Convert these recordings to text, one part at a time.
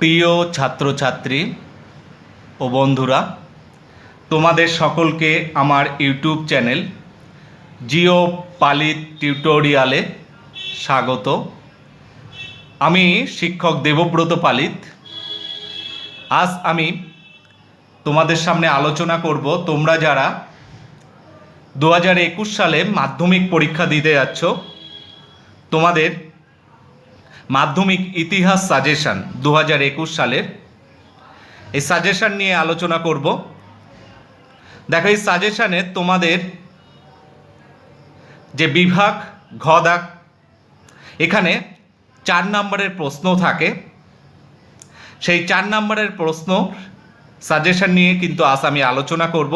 প্রিয় ছাত্রছাত্রী ও বন্ধুরা, তোমাদের সকলকে আমার ইউটিউব চ্যানেল জিও পালিত টিউটোরিয়ালে স্বাগত। আমি শিক্ষক দেবব্রত পালিত। আজ আমি তোমাদের সামনে আলোচনা করব তোমরা যারা 2021 সালে মাধ্যমিক পরীক্ষা দিতে যাচ্ছ, তোমাদের মাধ্যমিক ইতিহাস সাজেশন 2021 সালের এই সাজেশন নিয়ে আলোচনা করব। দেখো, এই সাজেশনে তোমাদের যে বিভাগ ঘ দাগ, এখানে 4 নম্বরের প্রশ্ন থাকে। সেই 4 নম্বরের প্রশ্ন সাজেশন নিয়ে কিন্তু আজ আমি আলোচনা করব।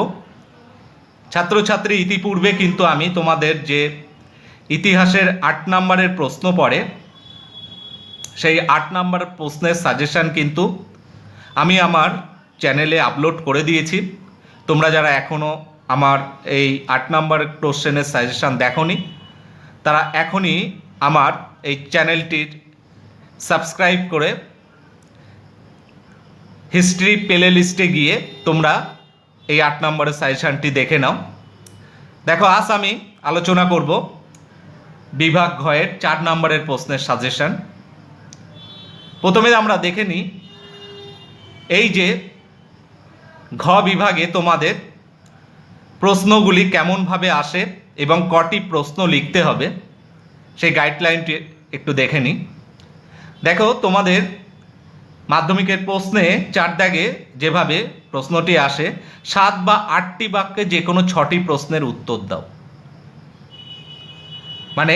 ছাত্রছাত্রী, ইতিপূর্বে কিন্তু আমি তোমাদের যে ইতিহাসের 8 নম্বরের প্রশ্ন পড়ে, সেই 8 নম্বর প্রশ্নের সাজেশন কিন্তু আমি আমার চ্যানেলে আপলোড করে দিয়েছি। তোমরা যারা এখনও আমার এই 8 নম্বর কোশ্চেনের সাজেশন দেখোনি, তারা এখনই আমার এই চ্যানেলটির সাবস্ক্রাইব করে হিস্ট্রি প্লে লিস্টে গিয়ে তোমরা এই 8 নম্বরের সাজেশনটি দেখে নাও। দেখো, আজ আমি আলোচনা করব বিভাগ ঘয়ের 4 নম্বরের প্রশ্নের সাজেশন। প্রথমে আমরা দেখে নিই এই যে ঘ বিভাগে তোমাদের প্রশ্নগুলি কেমনভাবে আসে এবং কটি প্রশ্ন লিখতে হবে, সেই গাইডলাইনটি একটু দেখে নিই। দেখো, তোমাদের মাধ্যমিকের প্রশ্নে 4 দাগে যেভাবে প্রশ্নটি আসে, 7 বা 8টি বাক্যে যে কোনো 6টি প্রশ্নের উত্তর দাও। মানে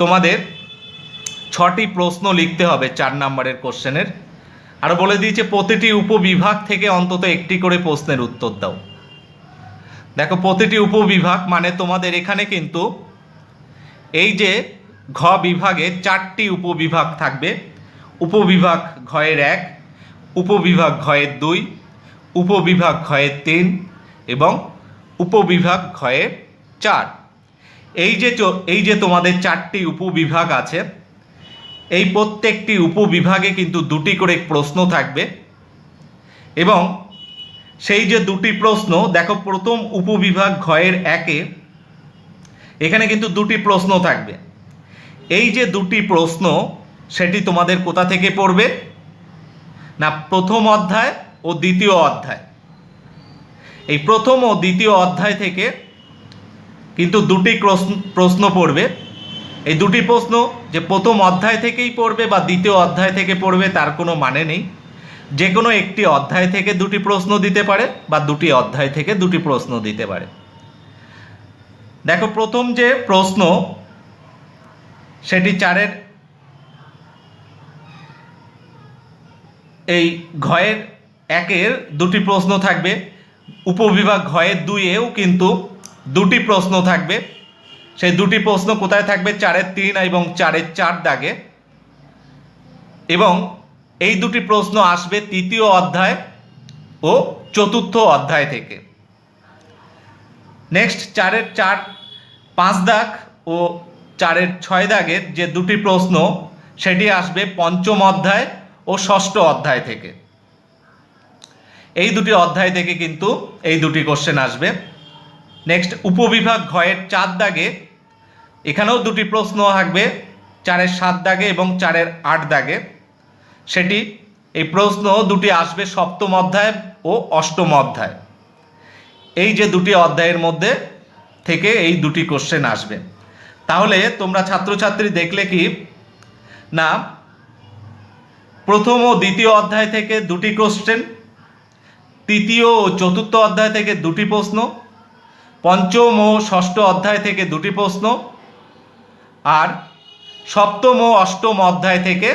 তোমাদের 6টি প্রশ্ন লিখতে হবে 4 নম্বরের কোশ্চেনের। আর বলে দিয়েছে প্রতিটি উপবিভাগ থেকে অন্তত একটি করে প্রশ্নের উত্তর দাও। দেখো, প্রতিটি উপবিভাগ মানে তোমাদের এখানে কিন্তু এই যে ঘ বিভাগে 4টি উপবিভাগ থাকবে। উপবিভাগ ঘয়ের 1, উপবিভাগ ঘয়ের 2, উপবিভাগ ঘয়ের 3 এবং উপবিভাগ ঘয়ের 4। এই যে তোমাদের 4টি উপবিভাগ আছে, এই প্রত্যেকটি উপবিভাগে কিন্তু 2টি করে প্রশ্ন থাকবে। এবং সেই যে 2টি প্রশ্ন, দেখো প্রথম উপবিভাগ ঘয়ের 1-এ এখানে কিন্তু 2টি প্রশ্ন থাকবে। এই যে 2টি প্রশ্ন, সেটি তোমাদের কোথা থেকে পড়বে না, প্রথম অধ্যায় ও দ্বিতীয় অধ্যায়। এই প্রথম ও দ্বিতীয় অধ্যায় থেকে কিন্তু 2টি প্রশ্ন পড়বে। এই 2টি প্রশ্ন যে প্রথম অধ্যায় থেকেই পড়বে বা দ্বিতীয় অধ্যায় থেকে পড়বে তার কোনো মানে নেই। যে কোনো একটি অধ্যায় থেকে 2টি প্রশ্ন দিতে পারে বা 2টি অধ্যায় থেকে 2টি প্রশ্ন দিতে পারে। দেখো, প্রথম যে প্রশ্ন সেটি 4-এর এই ঘয়ের 1-এর 2টি প্রশ্ন থাকবে। উপবিভাগ ঘয়ের 2-এও কিন্তু 2টি প্রশ্ন থাকবে। সেই 2টি প্রশ্ন কোথায় থাকবে, 4-এর 3 এবং 4-এর 4 দাগে। এবং এই 2টি প্রশ্ন আসবে তৃতীয় অধ্যায় ও চতুর্থ অধ্যায় থেকে। নেক্সট 4-এর 4, 5 দাগ ও 4-এর 6 দাগের যে 2টি প্রশ্ন, সেটি আসবে পঞ্চম অধ্যায় ও ষষ্ঠ অধ্যায় থেকে। এই 2টি অধ্যায় থেকে কিন্তু এই 2টি কোশ্চেন আসবে। নেক্সট উপবিভাগ ঘয়ের 4 দাগে, এখানেও 2টি প্রশ্ন থাকবে, 4-এর 7 দাগে এবং 4-এর 8 দাগে। সেটি এই প্রশ্ন 2টি আসবে সপ্তম অধ্যায় ও অষ্টম অধ্যায়। এই যে 2টি অধ্যায়ের মধ্যে থেকে এই 2টি কোশ্চেন আসবে। তাহলে তোমরা ছাত্রছাত্রী দেখলে কি না, প্রথম ও দ্বিতীয় অধ্যায় থেকে 2টি কোশ্চেন, তৃতীয় ও চতুর্থ অধ্যায় থেকে 2টি প্রশ্ন, পঞ্চম ও ষষ্ঠ অধ্যায় থেকে 2টি প্রশ্ন, আর সপ্তম ও অষ্টম অধ্যায় থেকে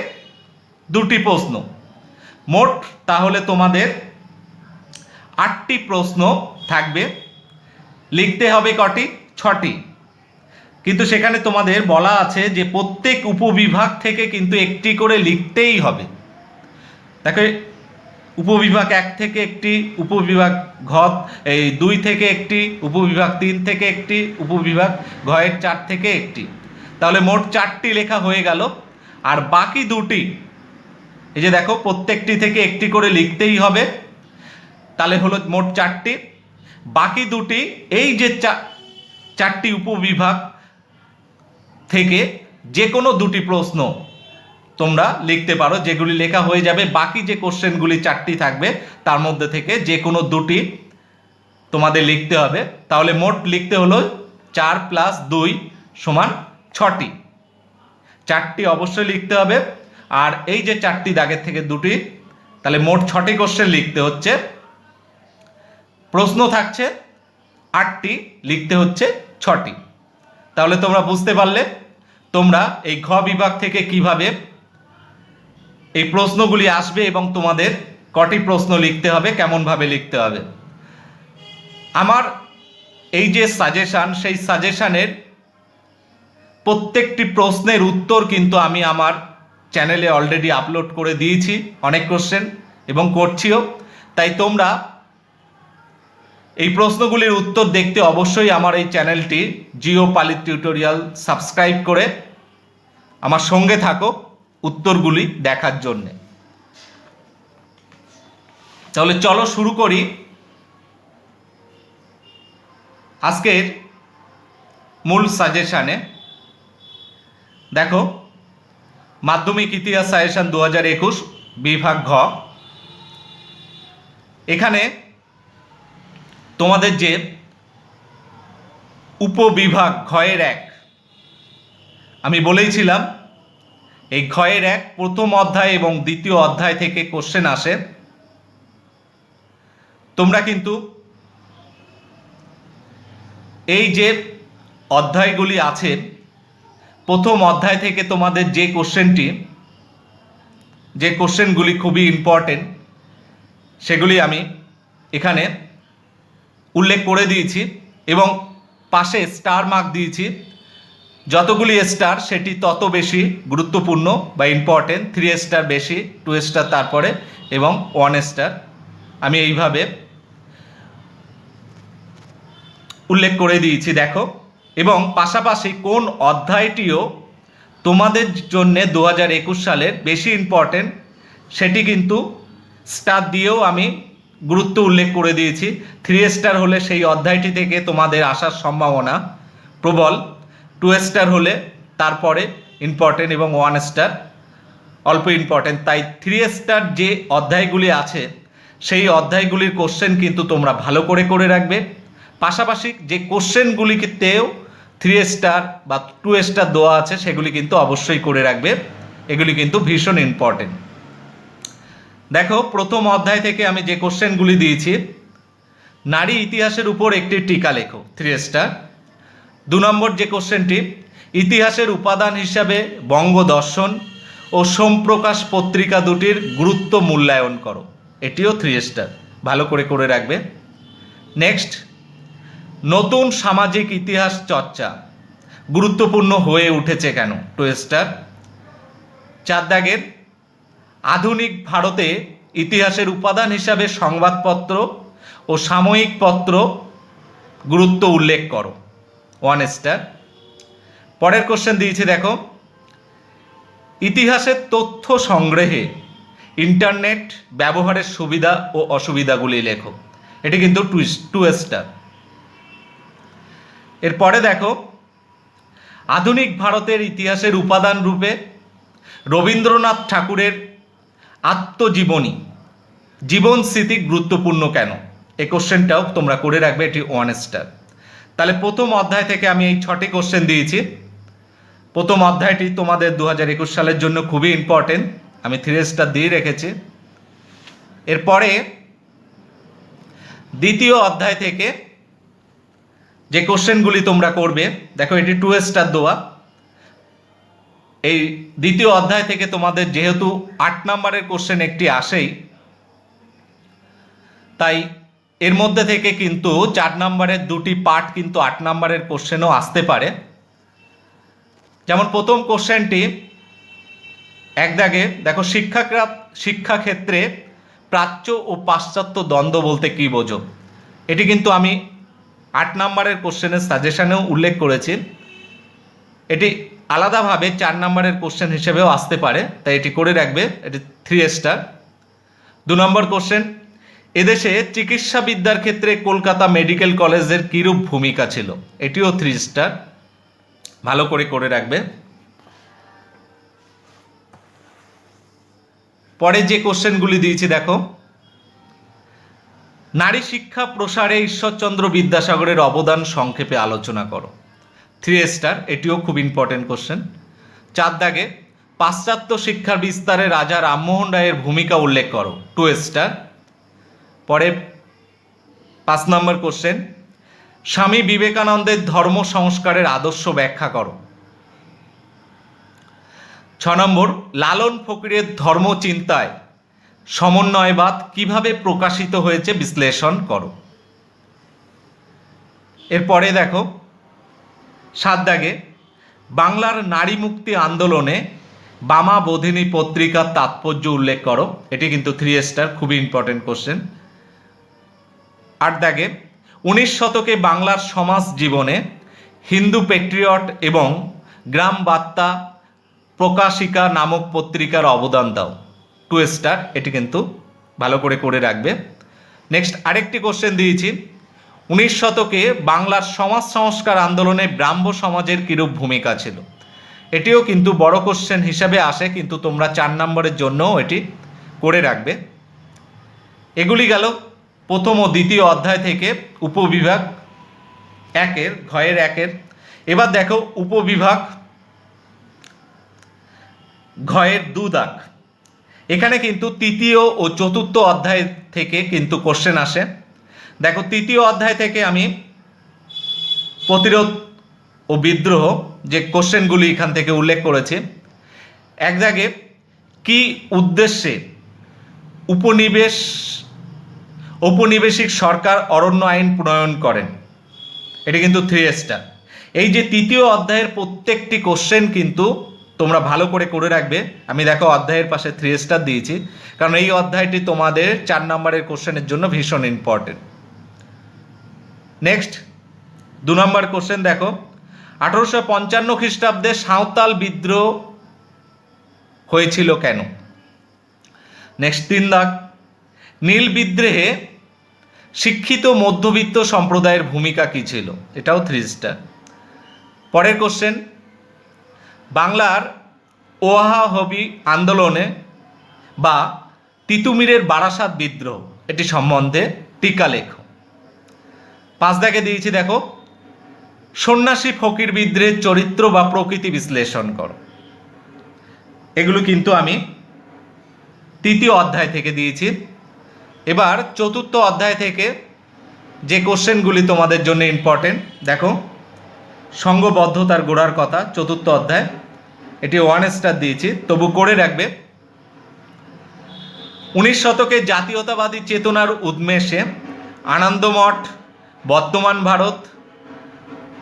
2টি প্রশ্ন। মোট তাহলে তোমাদের 8টি প্রশ্ন থাকবে। লিখতে হবে কটি, 6টি। কিন্তু সেখানে তোমাদের বলা আছে যে প্রত্যেক উপবিভাগ থেকে কিন্তু একটি করে লিখতেই হবে। দেখো, উপবিভাগ 1 থেকে একটি, উপবিভাগ ঘ 2 থেকে একটি, উপবিভাগ 3 থেকে একটি, উপবিভাগ ঘয়ের 4 থেকে একটি। তাহলে মোট 4টি লেখা হয়ে গেল। আর বাকি 2টি এই যে দেখো প্রত্যেকটি থেকে একটি করে লিখতেই হবে, তাহলে হলো মোট 4টি। বাকি দুটি এই যে 4টি উপবিভাগ থেকে যে কোনো দুটি প্রশ্ন তোমরা লিখতে পারো, যেগুলি লেখা হয়ে যাবে। বাকি যে কোশ্চেনগুলি 4টি থাকবে তার মধ্যে থেকে যে কোনো দুটি তোমাদের লিখতে হবে। তাহলে মোট লিখতে হলো 4 + 2 = 6টি। 4টি অবশ্যই লিখতে হবে, আর এই যে 4টি দাগের থেকে দুটি, তাহলে মোট 6টি কোশ্চেন লিখতে হচ্ছে। প্রশ্ন থাকছে 8টি, লিখতে হচ্ছে 6টি। তাহলে তোমরা বুঝতে পারলে তোমরা এই ঘ বিভাগ থেকে কিভাবে এই প্রশ্নগুলি আসবে এবং তোমাদের কটি প্রশ্ন লিখতে হবে, কেমনভাবে লিখতে হবে। আমার এই যে সাজেশান, সেই সাজেশানের প্রত্যেকটি প্রশ্নের উত্তর কিন্তু আমি আমার চ্যানেলে অলরেডি আপলোড করে দিয়েছি, অনেক কোশ্চেন, এবং করছিও। তাই তোমরা এই প্রশ্নগুলির উত্তর দেখতে অবশ্যই আমার এই চ্যানেলটি জিও পালি টিউটোরিয়াল সাবস্ক্রাইব করে আমার সঙ্গে থাকো উত্তরগুলি দেখার জন্যে। তাহলে চলো শুরু করি আজকের মূল সাজেশানে। দেখো, মাধ্যমিক ইতিহাস সাজেশান 2021 বিভাগ ঘ। এখানে তোমাদের যে উপবিভাগ ঘয়ের 1, আমি বলেইছিলাম এই ঘয়ের 1 প্রথম অধ্যায় এবং দ্বিতীয় অধ্যায় থেকে কোশ্চেন আসে। তোমরা কিন্তু এই যে অধ্যায়গুলি আছে, প্রথম অধ্যায় থেকে তোমাদের যে কোশ্চেনগুলি খুবই ইম্পর্টেন্ট, সেগুলি আমি এখানে উল্লেখ করে দিয়েছি এবং পাশে স্টার মার্ক দিয়েছি। যতগুলি স্টার সেটি তত বেশি গুরুত্বপূর্ণ বা ইম্পর্টেন্ট। 3 স্টার বেশি, 2 স্টার তারপরে, এবং 1 স্টার আমি এইভাবে উল্লেখ করে দিয়েছি, দেখো। এবং পাশাপাশি কোন অধ্যায়টিও তোমাদের জন্য 2021 সালের বেশি ইম্পর্টেন্ট সেটি কিন্তু স্টার দিয়েও আমি গুরুত্ব উল্লেখ করে দিয়েছি। 3 স্টার হলে সেই অধ্যায়টি থেকে তোমাদের আসার সম্ভাবনা প্রবল, 2 স্টার হলে তারপরে ইম্পর্টেন্ট, এবং 1 স্টার অল্প ইম্পর্টেন্ট। তাই 3 স্টার যে অধ্যায়গুলি আছে সেই অধ্যায়গুলির কোশ্চেন কিন্তু তোমরা ভালো করে রাখবে। পাশাপাশি যে কোশ্চেনগুলিতেও 3 স্টার বা 2 স্টার দেওয়া আছে সেগুলি কিন্তু অবশ্যই করে রাখবে, এগুলি কিন্তু ভীষণ ইম্পর্টেন্ট। দেখো, প্রথম অধ্যায় থেকে আমি যে কোশ্চেনগুলি দিয়েছি, নারী ইতিহাসের উপর একটি টিকা লেখো, 3 স্টার। 2 নম্বর যে কোশ্চেনটি, ইতিহাসের উপাদান হিসাবে বঙ্গদর্শন ও সোমপ্রকাশ পত্রিকা দুটির গুরুত্ব মূল্যায়ন করো, এটিও 3 স্টার, ভালো করে রাখবে। নেক্সট, নতুন সামাজিক ইতিহাস চর্চা গুরুত্বপূর্ণ হয়ে উঠেছে কেন, 2 স্টার। 4 দাগের, আধুনিক ভারতে ইতিহাসের উপাদান হিসাবে সংবাদপত্র ও সাময়িক পত্র গুরুত্ব উল্লেখ করো, 1 স্টার। পরের কোশ্চেন দিয়েছি, দেখো, ইতিহাসের তথ্য সংগ্রহে ইন্টারনেট ব্যবহারের সুবিধা ও অসুবিধাগুলি লেখো, এটি কিন্তু 2 স্টার। এরপরে দেখো, আধুনিক ভারতের ইতিহাসের উপাদান রূপে রবীন্দ্রনাথ ঠাকুরের আত্মজীবনী জীবন স্মৃতি গুরুত্বপূর্ণ কেন, এই কোশ্চেনটাও তোমরা করে রাখবে, এটি 1 স্টার। তাহলে প্রথম অধ্যায় থেকে আমি এই 6টি কোশ্চেন দিয়েছি। প্রথম অধ্যায়টি তোমাদের 2021 সালের জন্য খুবই ইম্পর্টেন্ট, আমি 3 স্টার দিয়ে রেখেছি। এরপরে দ্বিতীয় অধ্যায় থেকে যে কোশ্চেনগুলি তোমরা করবে, দেখো এটি 2 স্টার দেওয়া। এই দ্বিতীয় অধ্যায় থেকে তোমাদের যেহেতু 8 নম্বরের কোশ্চেন একটি আসেই, তাই এর মধ্যে থেকে কিন্তু 4 নম্বরের 2টি পার্ট কিন্তু 8 নম্বরের কোশ্চেনও আসতে পারে। যেমন প্রথম কোশ্চেনটি 1 দাগে, দেখো, শিক্ষাক্ষেত্রে প্রাচ্য ও পাশ্চাত্য দ্বন্দ্ব বলতে কী বোঝো, এটি কিন্তু আমি 8 নম্বরের কোশ্চেনের সাজেশানেও উল্লেখ করেছি। এটি আলাদাভাবে 4 নম্বরের কোশ্চেন হিসেবেও আসতে পারে, তাই এটি করে রাখবে, এটি 3 স্টার। 2 নম্বর কোশ্চেন, এদেশে চিকিৎসা বিদ্যার ক্ষেত্রে কলকাতা মেডিকেল কলেজের কিরূপ ভূমিকা ছিল? এটিও 3 স্টার, ভালো করে করে রাখবে। পরে যে কোশ্চেনগুলি দিয়েছি দেখো, নারী শিক্ষা প্রসারে ঈশ্বরচন্দ্র বিদ্যাসাগরের অবদান সংক্ষেপে আলোচনা করো। 3 স্টার, এটিও খুব ইম্পর্টেন্ট কোশ্চেন। 4 দাগে, পাশ্চাত্য শিক্ষার বিস্তারে রাজা রামমোহন রায়ের ভূমিকা উল্লেখ করো। 2 স্টার। পরে 5 নম্বর কোশ্চেন, স্বামী বিবেকানন্দের ধর্ম সংস্কারের আদর্শ ব্যাখ্যা করো। 6 নম্বর, লালন ফকিরের ধর্মচিন্তায় সমন্বয়বাদ কিভাবে প্রকাশিত হয়েছে বিশ্লেষণ করো। এরপরে দেখো 7 দাগে, বাংলার নারী মুক্তি আন্দোলনে বামা বোধিনী পত্রিকার তাৎপর্য উল্লেখ করো। এটি কিন্তু 3 স্টার, খুবই ইম্পর্টেন্ট কোশ্চেন। 8 দাগে, 19 শতকে বাংলার সমাজ জীবনে হিন্দু পেট্রিয়ট এবং গ্রাম বার্তা প্রকাশিকা নামক পত্রিকার অবদান দাও। 2 স্টার, এটি কিন্তু ভালো করে করে রাখবে। নেক্সট আরেকটি কোশ্চেন দিয়েছি, 19 শতকে বাংলার সমাজ সংস্কার আন্দোলনে ব্রাহ্ম সমাজের কিরূপ ভূমিকা ছিল? এটিও কিন্তু বড় কোশ্চেন হিসাবে আসে, কিন্তু তোমরা 4 নম্বরের জন্যও এটি করে রাখবে। এগুলি গেল প্রথম ও দ্বিতীয় অধ্যায় থেকে উপবিভাগ 1-এর ঘয়ের 1-এর। এবার দেখো উপবিভাগ ঘয়ের 2 দাগ। এখানে কিন্তু তৃতীয় ও চতুর্থ অধ্যায় থেকে কিন্তু কোশ্চেন আসে। দেখো তৃতীয় অধ্যায় থেকে আমি প্রতিরোধ ও বিদ্রোহ যে কোশ্চেনগুলি এখান থেকে উল্লেখ করেছি। 1 দাগে, কি উদ্দেশ্যে ঔপনিবেশিক সরকার অরণ্য আইন প্রণয়ন করেন? এটি কিন্তু 3 স্টার। এই যে তৃতীয় অধ্যায়ের প্রত্যেকটি কোশ্চেন কিন্তু তোমরা ভালো করে করে রাখবে। আমি দেখো অধ্যায়ের পাশে 3 স্টার দিয়েছি, কারণ এই অধ্যায়টি তোমাদের 4 নম্বরের কোশ্চেনের জন্য ভীষণ ইম্পর্টেন্ট। নেক্সট 2 নম্বর কোশ্চেন দেখো, 1855 খ্রিস্টাব্দে সাঁওতাল বিদ্রোহ হয়েছিল কেন? নেক্সট 3 দাগ, নীল বিদ্রোহে শিক্ষিত মধ্যবিত্ত সম্প্রদায়ের ভূমিকা কী ছিল? এটাও 3 স্টার। পরের কোশ্চেন, বাংলার ওয়াহাবি আন্দোলনে বা তিতুমিরের বারাসাত বিদ্রোহ এটি সম্বন্ধে টিকা লেখো। 5 দাগে দিয়েছি দেখো, সন্ন্যাসী ফকির বিদ্রোহের চরিত্র বা প্রকৃতি বিশ্লেষণ করো। এগুলো কিন্তু আমি তৃতীয় অধ্যায় থেকে দিয়েছি। এবার চতুর্থ অধ্যায় থেকে যে কোশ্চেনগুলি তোমাদের জন্য ইম্পর্টেন্ট দেখো, সংঘবদ্ধতার গোড়ার কথা, চতুর্থ অধ্যায়, এটি 1 স্টার দিয়েছি, তবু করে রাখবে। 19 শতকে জাতীয়তাবাদী চেতনার উন্মেষে আনন্দমঠ, বর্তমান ভারত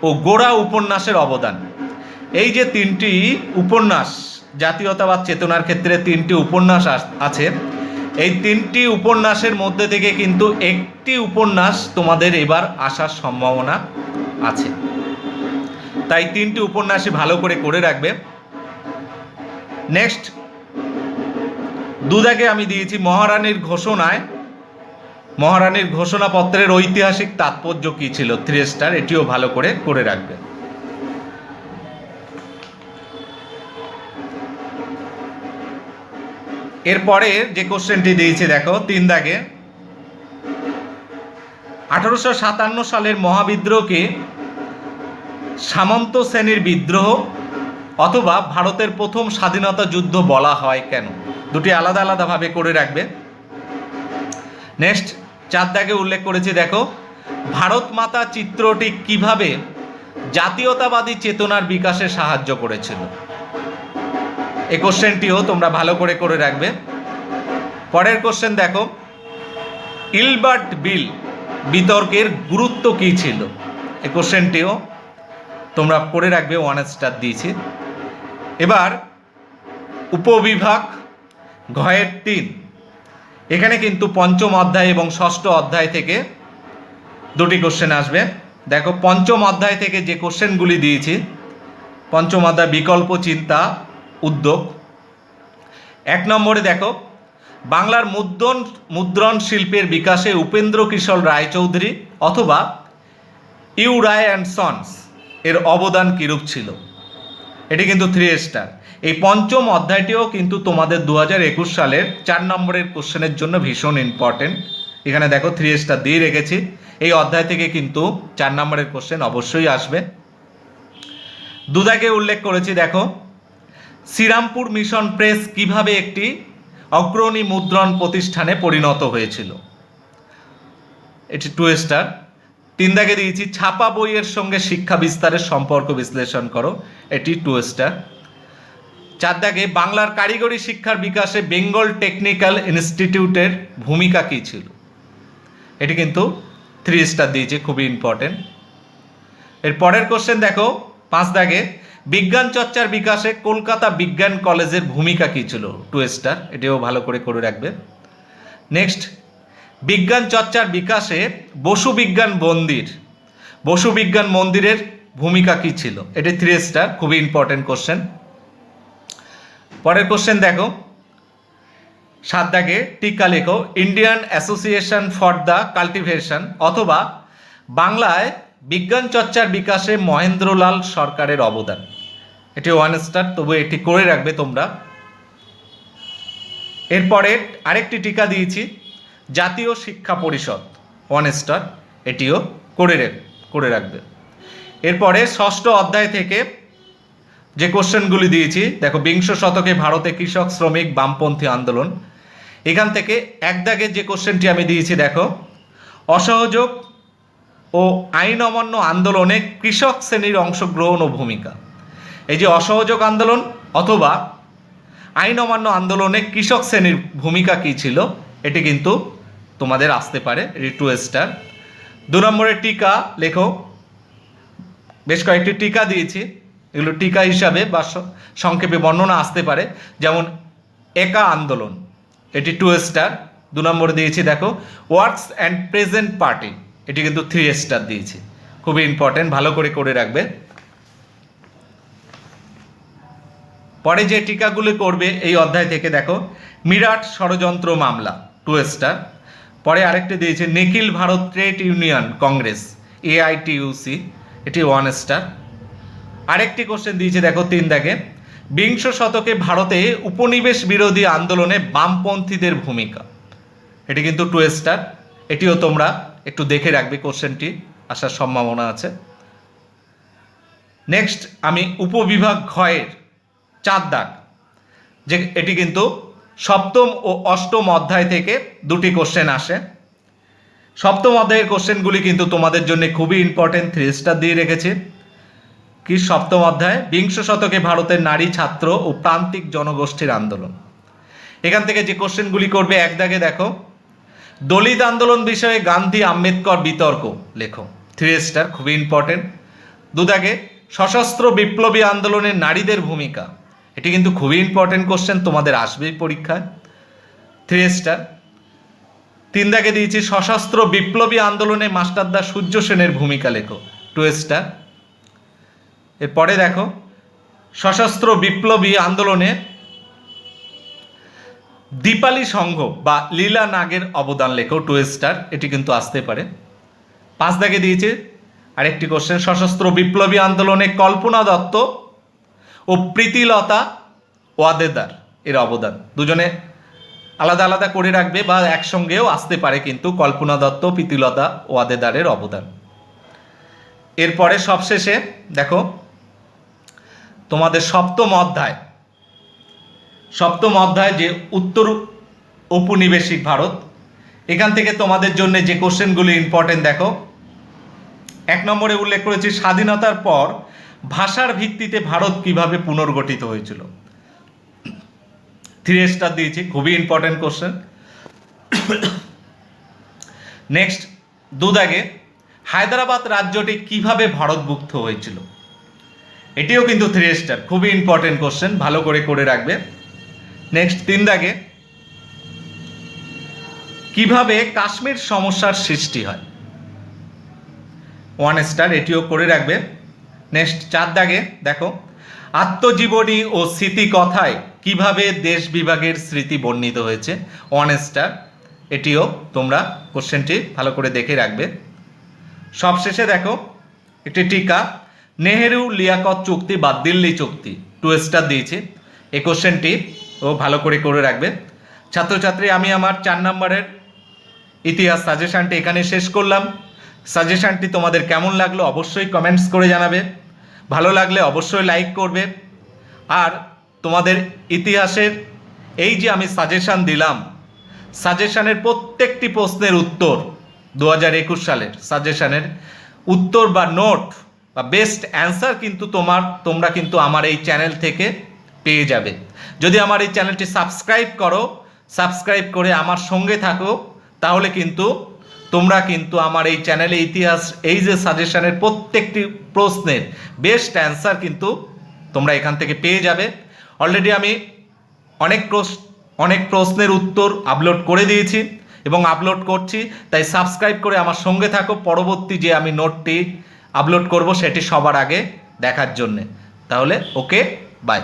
ও গোড়া উপন্যাসের অবদান। এই যে 3টি উপন্যাস, জাতীয়তাবাদ চেতনার ক্ষেত্রে 3টি উপন্যাস আছে, এই 3টি উপন্যাসের মধ্যে থেকে কিন্তু একটি উপন্যাস তোমাদের এবার আসার সম্ভাবনা আছে, তাই 3টি উপন্যাসই ভালো করে করে রাখবে। নেক্সট 2 দাগে আমি দিয়েছি মহারানীর ঘোষণাপত্রের ঐতিহাসিক তাৎপর্য কী ছিল? 3 স্টার, এটিও ভালো করে করে রাখবে। এরপরে যে কোশ্চেনটি দিয়েছি দেখো 3 দাগে, 1857 সালের মহাবিদ্রোহকে সামন্ত শ্রেণীর বিদ্রোহ অথবা ভারতের প্রথম স্বাধীনতা যুদ্ধ বলা হয় কেন? দুটি আলাদা আলাদাভাবে করে রাখবে। নেক্সট 4 দাগে উল্লেখ করেছি দেখো, ভারত মাতা চিত্রটি কিভাবে জাতীয়তাবাদী চেতনার বিকাশে সাহায্য করেছিল? এই কোশ্চেনটিও তোমরা ভালো করে করে রাখবে। পরের কোশ্চেন দেখো, ইলবার্ট বিল বিতর্কের গুরুত্ব কী ছিল? এই কোশ্চেনটিও তোমরা করে রাখবে, 1 স্টার দিয়েছি। এবার উপবিভাগ ঘয়ের 3, এখানে কিন্তু 5ম অধ্যায় এবং 6ষ্ঠ অধ্যায় থেকে 2টি কোশ্চেন আসবে। দেখো 5ম অধ্যায় থেকে যে কোশ্চেনগুলি দিয়েছি পঞ্চম অধ্যায় বিকল্প চিন্তা উদ্যোগ। 1 নম্বরে দেখো বাংলার মুদ্রণ শিল্পের বিকাশে উপেন্দ্র কিশোর রায়চৌধুরী অথবা ইউ রায় অ্যান্ড সন্স এর অবদান কিরূপ ছিল। এটি কিন্তু 3 স্টার। এই পঞ্চম অধ্যায়টিও কিন্তু তোমাদের 2021 সালের 4 নম্বরের কোশ্চেনের জন্য ভীষণ ইম্পর্টেন্ট। এখানে দেখো 3 স্টার দিয়ে রেখেছি। এই অধ্যায় থেকে কিন্তু 4 নম্বরের কোশ্চেন অবশ্যই আসবে। দুদাকে উল্লেখ করেছি দেখো শ্রীরামপুর মিশন প্রেস কিভাবে একটি অগ্রণী মুদ্রণ প্রতিষ্ঠানে পরিণত হয়েছিল, এটি 2 স্টার। 3 দাগে দিয়েছি ছাপা বইয়ের সঙ্গে শিক্ষা বিস্তারের সম্পর্ক বিশ্লেষণ করো, এটি 2 স্টার। 4 দাগে বাংলার কারিগরি শিক্ষার বিকাশে বেঙ্গল টেকনিক্যাল ইনস্টিটিউটের ভূমিকা কী ছিল, এটি কিন্তু 3 স্টার দিয়েছে, খুবই ইম্পর্টেন্ট। এর পরের কোশ্চেন দেখো 5 দাগে বিজ্ঞান চর্চার বিকাশে কলকাতা বিজ্ঞান কলেজের ভূমিকা কী ছিল, 2 স্টার, এটিও ভালো করে রাখবে। নেক্সট বিজ্ঞান চর্চার বিকাশে বসু বিজ্ঞান মন্দিরের ভূমিকা কী ছিল, এটি 3 স্টার, খুবই ইম্পর্টেন্ট কোশ্চেন। পরের কোশ্চেন দেখো 7 দাগে টিকা লেখো Indian association for the cultivation অথবা বাংলায় বিজ্ঞান চর্চার বিকাশে মহেন্দ্রলাল সরকারের অবদান, এটি 1 স্টার, তবু এটি করে রাখবে তোমরা। এরপরে আরেকটি টিকা দিয়েছি জাতীয় শিক্ষা পরিষদ, 1 স্টার, এটিও করে রাখবে। এরপরে 6ষ্ঠ অধ্যায় থেকে যে কোশ্চেনগুলি দিয়েছি দেখো বিংশ শতকে ভারতে কৃষক শ্রমিক বামপন্থী আন্দোলন, এখান থেকে 1 দাগে যে কোশ্চেনটি আমি দিয়েছি দেখো অসহযোগ ও আইন অমান্য আন্দোলনে কৃষক শ্রেণীর অংশগ্রহণ ও ভূমিকা। এই যে অসহযোগ আন্দোলন অথবা আইন অমান্য আন্দোলনে কৃষক শ্রেণীর ভূমিকা কী ছিল, এটি কিন্তু তোমাদের আসতে পারে, এটি 2 স্টার। 2 নম্বরের টিকা লেখো, বেশ কয়েকটি টিকা দিয়েছি, এগুলো টিকা হিসাবে বা সংক্ষেপে বর্ণনা আসতে পারে, যেমন একা আন্দোলন, এটি 2 স্টার। 2 নম্বরে দিয়েছি দেখো ওয়ার্কস অ্যান্ড প্রেজেন্ট পার্টি, এটি কিন্তু 3 স্টার দিয়েছি, খুবই ইম্পর্টেন্ট, ভালো করে রাখবে। পরে যে টিকাগুলি করবে এই অধ্যায় থেকে দেখো মিরাট ষড়যন্ত্র মামলা, 2 স্টার। পরে আরেকটি দিয়েছে নিখিল ভারত ট্রেড ইউনিয়ন কংগ্রেস AITUC, এটি 1 স্টার। আরেকটি কোশ্চেন দিয়েছে দেখো 3 দাগে বিংশ শতকে ভারতে উপনিবেশ বিরোধী আন্দোলনে বামপন্থীদের ভূমিকা, এটি কিন্তু 2 স্টার, এটিও তোমরা একটু দেখে রাখবে, কোশ্চেনটি আসার সম্ভাবনা আছে। নেক্সট আমি উপবিভাগ ঘয়ের 4 দাগ, যে এটি কিন্তু 7ম ও 8ম অধ্যায় থেকে 2টি কোশ্চেন আসে। 7ম অধ্যায়ের কোশ্চেনগুলি কিন্তু তোমাদের জন্য খুবই ইম্পর্টেন্ট, 3 স্টার দিয়ে রেখেছি। কি 7ম অধ্যায় বিংশ শতকে ভারতের নারী ছাত্র ও প্রান্তিক জনগোষ্ঠীর আন্দোলন, এখান থেকে যে কোশ্চেনগুলি করবে 1 দাগে দেখো দলিত আন্দোলন বিষয়ে গান্ধী আম্বেদকর বিতর্ক লেখো, 3 স্টার, খুবই ইম্পর্টেন্ট। 2 দাগে সশস্ত্র বিপ্লবী আন্দোলনের নারীদের ভূমিকা, এটি কিন্তু খুবই ইম্পর্টেন্ট কোশ্চেন, তোমাদের আসবেই পরীক্ষায়, 3 স্টার। 3 দাগে দিয়েছি সশস্ত্র বিপ্লবী আন্দোলনে মাস্টারদা সূর্য সেনের ভূমিকা লেখো, 2 স্টার। এরপরে দেখো সশস্ত্র বিপ্লবী আন্দোলনে দীপালি সংঘ বা লীলা নাগের অবদান লেখো, 2 স্টার, এটি কিন্তু আসতে পারে। 5 দাগে দিয়েছে আরেকটি কোশ্চেন সশস্ত্র বিপ্লবী আন্দোলনে কল্পনা দত্ত ও প্রীতিলতা ওয়াদেদার এর অবদান, দুজনে আলাদা আলাদা করে রাখবে বা একসঙ্গেও আসতে পারে কিন্তু কল্পনা দত্ত প্রীতিলতা ওয়াদেদারের অবদান। এরপরে সবশেষে দেখো তোমাদের 7ম অধ্যায় যে উত্তর ঔপনিবেশিক ভারত, এখান থেকে তোমাদের জন্য যে কোশ্চেনগুলি ইম্পর্টেন্ট দেখো 1 নম্বরে উল্লেখ করেছি স্বাধীনতার পর ভাষার ভিত্তিতে ভারত কিভাবে পুনর্গঠিত হয়েছিল, 3 স্টার দিয়েছি, খুবই ইম্পর্টেন্ট কোশ্চেন। নেক্সট 2 দাগে হায়দ্রাবাদ রাজ্যটি কিভাবে ভারতভুক্ত হয়েছিল, এটিও কিন্তু 3 স্টার, খুবই ইম্পর্টেন্ট কোশ্চেন, ভালো করে রাখবে। নেক্সট 3 দাগে কিভাবে কাশ্মীর সমস্যার সৃষ্টি হয়, 1 স্টার, এটিও করে রাখবে। নেক্সট 4 দাগে দেখো আত্মজীবনী ও স্মৃতিকথায় কিভাবে দেশ বিভাগের স্মৃতি বর্ণিত হয়েছে, 1 স্টার। এটিও তোমরা কোশ্চেনটি ভালো করে দেখে রাখবে। সবশেষে দেখো একটি টিকা, নেহেরু লিয়াকত চুক্তি বা দিল্লি চুক্তি, 2 স্টার দিয়েছে। এই কোশ্চেনটি ও ভালো করে রাখবে। ছাত্রছাত্রী, আমি আমার 4 নম্বরের ইতিহাস সাজেশানটি এখানে শেষ করলাম। সাজেশানটি তোমাদের কেমন লাগলো অবশ্যই কমেন্টস করে জানাবে, ভালো লাগলে অবশ্যই লাইক করবে। আর তোমাদের ইতিহাসের এই যে আমি সাজেশান দিলাম, সাজেশানের প্রত্যেকটি প্রশ্নের উত্তর 2021 সালের সাজেশানের উত্তর বা নোট বা বেস্ট অ্যান্সার কিন্তু তোমরা কিন্তু আমার এই চ্যানেল থেকে পেয়ে যাবে। যদি আমার এই চ্যানেলটি সাবস্ক্রাইব করে আমার সঙ্গে থাকো, তাহলে কিন্তু তোমরা কিন্তু আমার এই চ্যানেলে ইতিহাস এই যে সাজেশানের প্রত্যেকটি প্রশ্নের বেস্ট অ্যান্সার কিন্তু তোমরা এখান থেকে পেয়ে যাবে। অলরেডি আমি অনেক প্রশ্নের উত্তর আপলোড করে দিয়েছি এবং আপলোড করছি, তাই সাবস্ক্রাইব করে আমার সঙ্গে থাকো পরবর্তী যে আমি নোটটি আপলোড করব সেটি সবার আগে দেখার জন্যে। তাহলে ওকে, বাই।